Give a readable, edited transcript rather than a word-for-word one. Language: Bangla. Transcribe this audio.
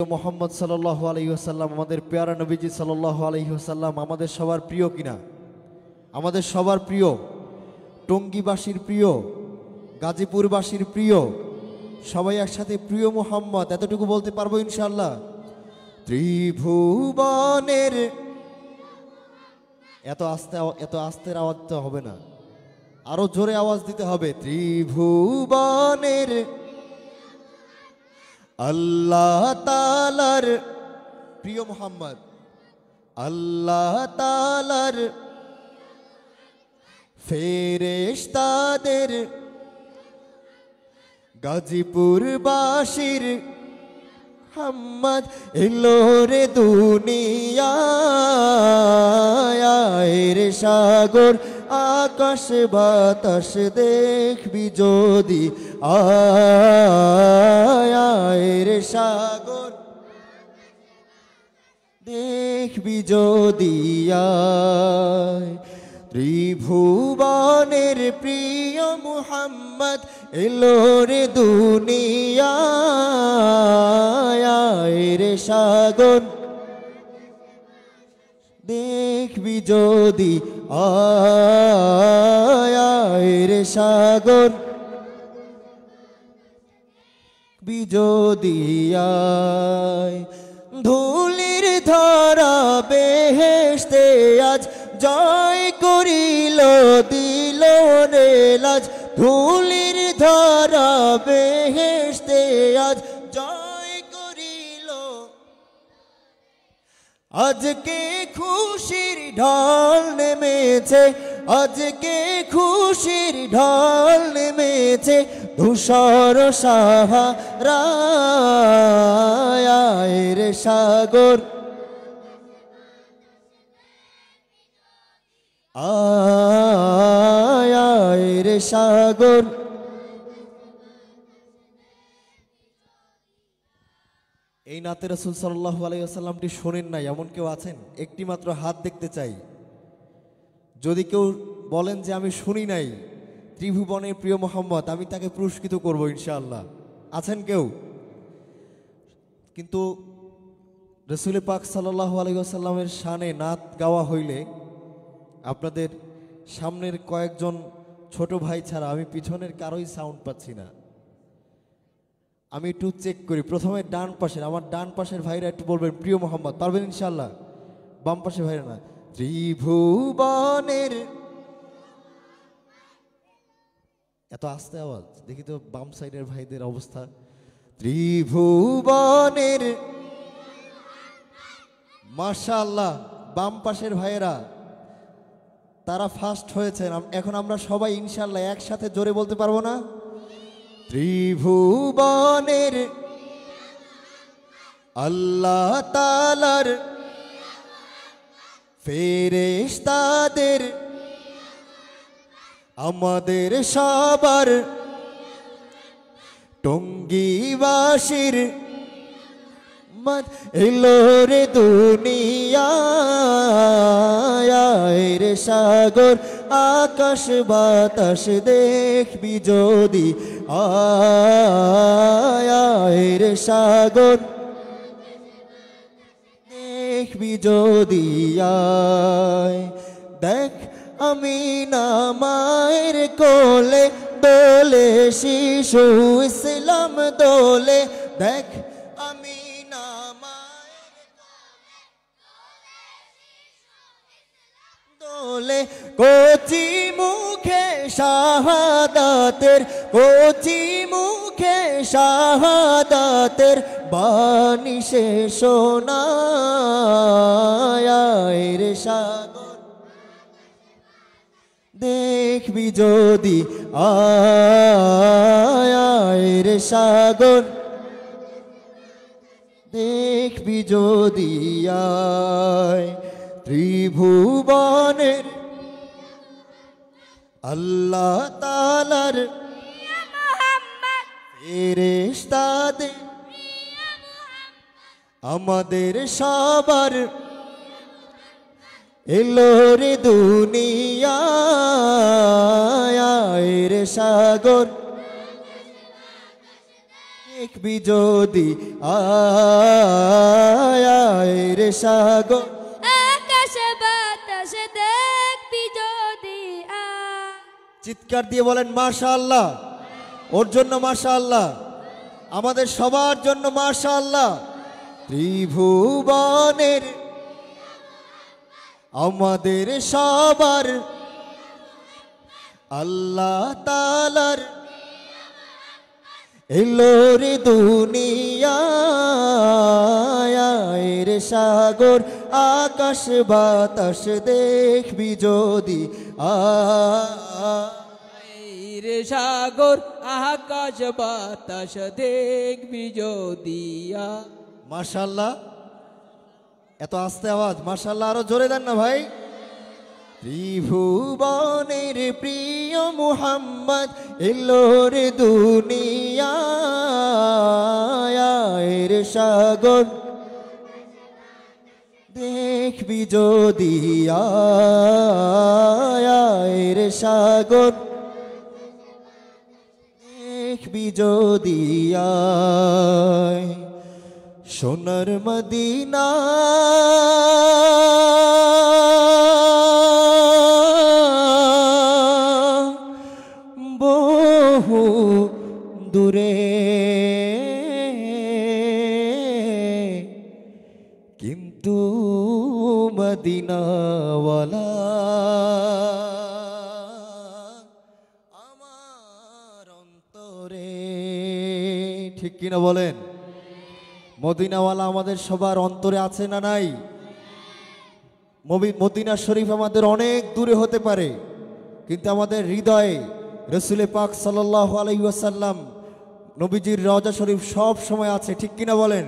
মোহাম্মদ সাল্লাল্লাহু আলাইহি ওয়াসাল্লাম আমাদের প্যারা নবীজি সাল্লাল্লাহু আলাইহি ওয়াসাল্লাম আমাদের সবার প্রিয় কিনা? আমাদের সবার প্রিয়, টঙ্গীবাসীর প্রিয়, গাজীপুরবাসীর প্রিয়, সবাই একসাথে প্রিয় মোহাম্মদ, এতটুকু বলতে পারবো ইনশাআল্লাহ। ত্রিভুবনের, এত আস্তে আওয়াজ তো হবে না, আরো জোরে আওয়াজ দিতে হবে। ত্রিভুবনের আল্লাহ তাআলার প্রিয় মোহাম্মদ, আল্লাহ তাআলার ফেরেশতাদের, গাজীপুরবাসীর মোহাম্মদ এলো রে দুনিয়ায় রে সাগর আকাশ বাতাস দেখবি যদি আয় রে সাগর দেখবি যদি আয়। ত্রিভুবনের প্রিয় মুহাম্মদ এলো রে দুনিয়ায় রে সাগর দেখবি যদি আয় রে সাগর যদি আয়। ধুলির ধরা বেহেশতে আজ জয় করিল দিল রে লাজ, ধুলির ধরা বেহেশতে আজ জয় করিল। আজকে খুশির ঢল নেমেছে, আজকে খুশির ঢল নেমেছে, ধূসর সাহারায় রে সাগর আয় রে সাগর। এই নাতে রাসূল সাল্লাল্লাহু আলাইহি ওয়াসাল্লামটি শোনেন নাই এমন কেউ আছেন? একটি মাত্র হাত দেখতে চাই। যদি কেউ বলেন যে আমি শুনি নাই ত্রিভুবনের প্রিয় মোহাম্মদ, আমি তাকে পুরস্কৃত করব ইনশাআল্লাহ। আছেন কেউ? কিন্তু রাসূল পাক সাল্লাল্লাহু আলাইহি ওয়াসাল্লামের শানে নাত গাওয়া হইলে আপনাদের সামনের কয়েকজন ছোট ভাই ছাড়া আমি পিছনের কারোই সাউন্ড পাচ্ছি না। আমি একটু চেক করি। প্রথমে ডান পাশের, আমার ডান পাশের ভাইরা একটু বলবেন প্রিয় মোহাম্মদ, পারবেন ইনশাআল্লাহ? বাম পাশের ভাইরা না। ত্রিভুবনের, এত আস্তে আওয়াজ, দেখি তো বাম সাইডের ভাইদের অবস্থা। ত্রিভুবনের, মাশাআল্লাহ, বাম পাশের ভাইয়েরা তারা ফার্স্ট হয়েছেন। এখন আমরা সবাই ইনশাআল্লাহ একসাথে জোরে বলতে পারবো না? ত্রিভুবনের আল্লাহ তাআলার ফেরেশতাদের, আমাদের সবার টঙ্গীবাসীর এলো রে দুনিয়ায় রে সাগর আকাশ বাতাস দেখবি যদি আয় রে সাগর দেখবি যদি আয়। দেখ আমিনা মায়ের কোলে দোলে শিশু ইসলাম দোলে, দেখ আমিনা মায়ের দোলে, কচি মুখে শাহাদাতের, কচি মুখে শাহাদাতের বাণী সে শোনায় রে সাগর দেখবি যদি আয় রে সাগর দেখবি যদি আয়। ত্রিভুবনের আল্লাহ তাআলার ফেরেশতাদের, আমাদের সবার এলো রে দুনিয়ায় রে সাগর দেখবি যদি আয় রে সাগর আকাশে বাতাসে দেখবি যদি চিৎকার দিয়ে বলেন মাশাআল্লাহ। ওর জন্য মাশাআল্লাহ, আমাদের সবার জন্য মাশাআল্লাহ। ত্রিভুবনের আমাদের সবার আল্লাহ তাআলার এলো রে দুনিয়ায় রে সাগর আকাশ বাতাস দেখবি যদি রে সাগর আকাশ বাতাস দেখবি যদি মাশাআল্লাহ। এত আস্তে আওয়াজ, মাশাআল্লাহ আরো জোরে দেন না ভাই। ত্রিভুবনের প্রিয় মুহাম্মদ এলো রে দুনিয়ায় রে সাগর দেখবি যদি আয় রে সাগর দেখবি যদি আয় সোনার মদিনা বহু দূরে কিন্তু মদিনাওয়ালা আমার অন্তরে, ঠিক কিনা বলেন? মদিনাওয়ালা আমাদের সবার অন্তরে আছে না নাই? মদিনা শরীফ আমাদের অনেক দূরে হতে পারে, কিন্তু আমাদের হৃদয়ে রসুল পাক সাল্লাল্লাহু আলাইহি ওয়াসাল্লাম নবীজির রওজা শরীফ সব সময় আছে, ঠিক কিনা বলেন?